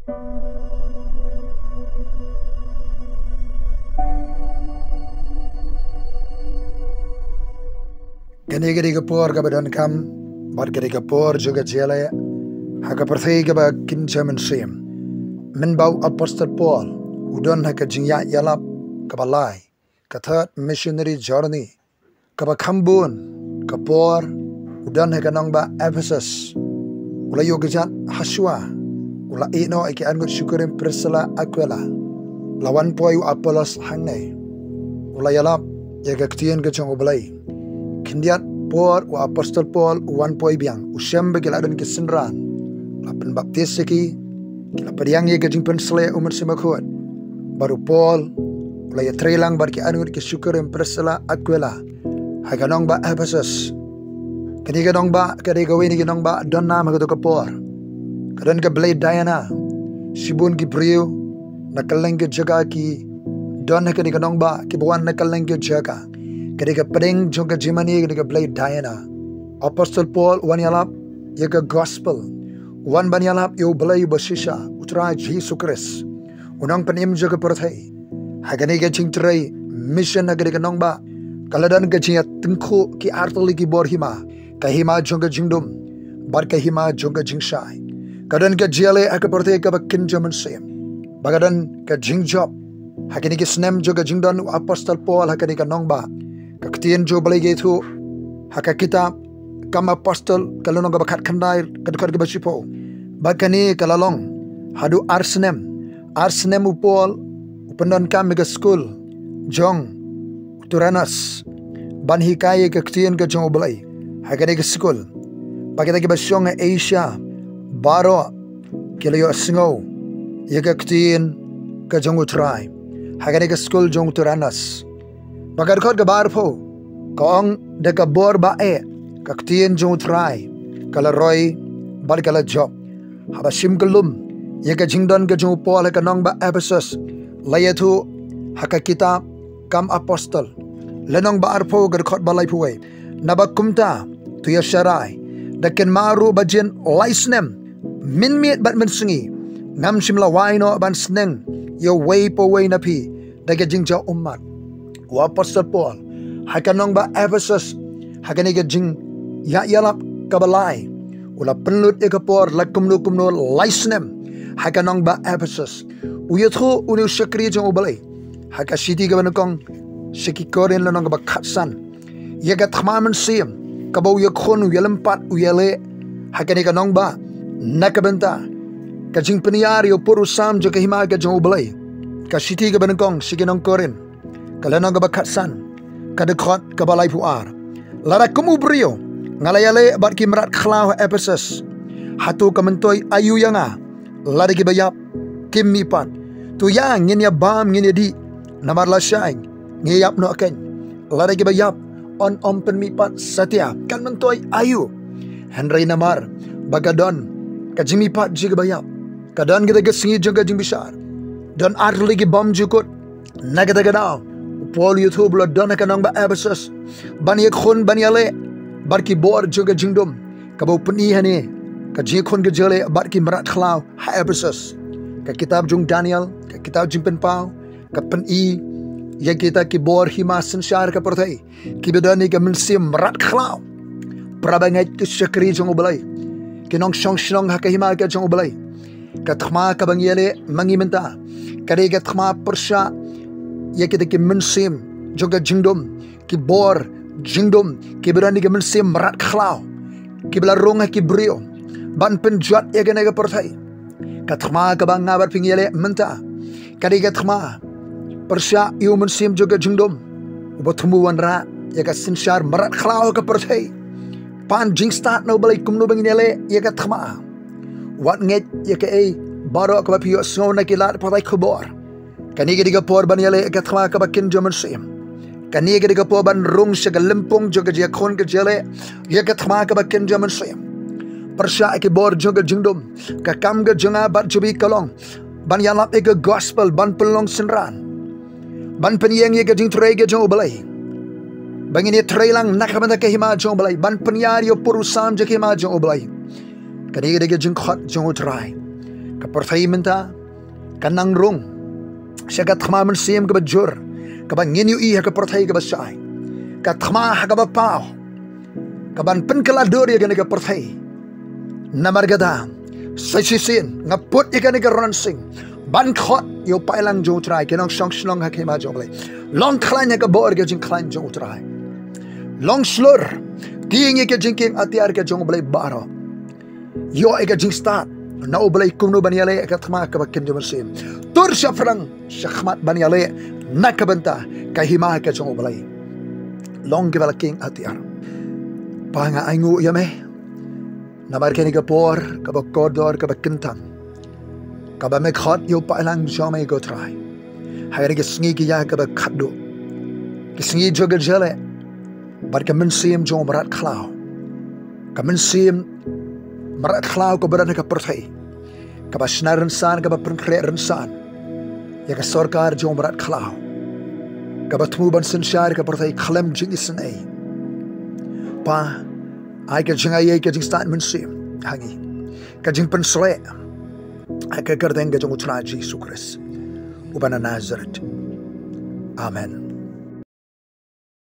Kani gadi kapor ka badan kam, bad gadi kapor juga jingïaleh, haka perthei ka ba kynja mynsiem. Min bau Apostle Paul, udon haka jingïaleh ka balai, ka third missionary journey, ka ba khambun, kapor, udon haka nong ba Ephesos, ula yogajat haswa, ula ino iki angut syukurin Priscilla Aquila, lawan poyu Apollos hangne, ula yalap yaga ktien ka chong U Blei. Kindiat por wa Apostle Paul wan poi biang usem bagi ladon ke senran lapen baptis ki kila pediang ye gajing pensle umur semakot baru Paul ulaya trelang bar ki anu ke syukurin Priscilla Aquila haganong ba Ephesus kani ganong ba kadi gawin ganong ba don nama ka por kadon ka Blei Diana sibun ki briew nakaleng ke jaga ki don kani ganong ba ki buan nakaleng ke jaga ketika pedeng jongka Jimani ketika Blei Diana Apostle Paul wan yalap yaga gospel wan ban yalap U Blei basisha utra Jesus Christ unang penim jaga perthai hagani ga jingtrai mission ketika nong ba kaladan ga jingat tengku ki artoli ki bor hima ka hima jongka jingdum bar ka hima jongka jingshai kadan ga jingïaleh ka perthai ka kynja mynsiem bagadan ka jingjob hagani ga snem jongka jingdon Apostle Paul hagani ga nong ba kaktian jo balai gitu haka kitab kam apostle kalonong ka bakat kandai kadukar ka basipo bakani kalalong hadu arsnem upol upendon kam mega school jong turanas ban hikai kaktian ka jong U Blei haka ka school bakita ka basyong Asia baro kilayo sngo ya kaktian ka jong utrai haka ka school jong turanas bagar khot gabar pho kong de ka bor ba e kaktien jong try kala roy bal kala job haba sim kalum ye ka jingdon ka jong Paul ka nong ba Ephesus layathu haka kitab kam apostle lenong ba arpho gar khot balai phuai naba kumta tu ya sharai daken maru bajen laisnem min miet bat men sngi ngam simla waino ban sneng yo way po way na pi daga jingja ummat wa Apostle Paul hakanong ba Ephesus hakani ga jing yalap kabalai ula penlut ekapor lakumno laisnem hakanong ba Ephesus uyathu unu shakri jong U Blei hakashiti ga banakong shiki Korinth lanong ba khatsan yaga thma mynsiem kabaw yakhon yalampat ïaleh hakani ga nong ba nakabenta ka jing pynïar yo puru sam jo ka hima ga jong U Blei kashiti ga banakong shiki nong Korinth kalana ga bakatsan kadekot kabalai puar Lada kumu briew ngalayale bat ki mradkhlaw Ephesus hato ka myntoi ayu yanga lada ki baïap kim mihpat tu yang ngin ïabam ngin ïadih namar lashai ngiyap no keiñ lada ki baïap on pen mihpat satya kan myntoi ayu henry namar bagadon ka jing mihpat jiga baïap kadon kita gesingi jaga jing bishar don arli ki bom jukut nagada gadao Paul YouTube lo don kanong ba Ephesus ban khun ban ïaleh bar ki bor juga jingdum ka bau peni hani ka jing khun ke jale bar ki mradkhlaw ha Ephesus ka kitab jung Daniel ka kitab jing penpau ka peni ya kita ki bor hima sensyar ka perthai ki bedani ka mynsiem mradkhlaw prabangai tu syakri jong U Blei ki nong shong ha ka hima ka jong U Blei ka thma ka bang ïaleh mangi menta ka de ka thma persha ya kita ki mynsiem juga jingdum ki bor jingdum ki berani ki mynsiem mradkhlaw ki belarong ki briew ban penjat ya gana ga perthai ka thma ka bang ngabar pingïaleh menta ka de ka thma persya yu mynsiem juga jingdum ubathmu wanra ya ka sensyar mradkhlaw ka perthai pan jing start no balai kumno bang ïaleh ya ka thma wat nget ya ka ei baro ka pio snow na ki lat patai khubor kani ga por ban ïaleh ka thma ka kynja mynsiem kani ga por ban rung shaga limpong joga ja khon ka jale ya ka thma ka kynja mynsiem persya ki bor joga jingdum ka kam ga jonga bat jubi kalong ban yalap ga gospel ban pelong senran ban penyeng ya ga jing tray ga jong U Blei bangin ya tray lang nakabanda ka hima jong U Blei ban pynïar yo puru sam ja hima jong U Blei kani ga jing khot jong utrai Kaperthai minta kanang rung syagat khma mynsiem kaba jur kaba ngin yu I kaperthai kaba syai katkhma kaba pau kaban penkeladur ya gani kaperthai namar gada sisisin ngaput ikan ikaronan sing ban khot yo pailang jo trai kenong song slong hakima jo blei long khlanya ka bor ke jing khlan jo trai long slur kiing ke jing king atiar ke jo blei baro yo ke jing start na U Blei kumno banyale ka thma ka bakin jo mynsiem tur syafrang syakhmat banyale nakabenta ka hima ke jo blei long ke king atiar panga aingu yame namar keni ka por ka bakodor ka bakintang ka ba mekhot yo pailang jomai go trai hari ke sngi ki ya ka ba khaddo ke sngi joga jale bar ka mynsiem jo mradkhlaw ka mynsiem mradkhlaw ko berada ka perthai ka ba snar insan ka ba prinkre insan ya ka sarkar jo mradkhlaw ka ba thmu ban sanshar ka perthai khlem jing sngi pa ai ka jingïaleh ka jing stan mynsiem hangi ka jing pensre ai ka kardeng ka jong utra Jesus Christ ubana Nazareth amen.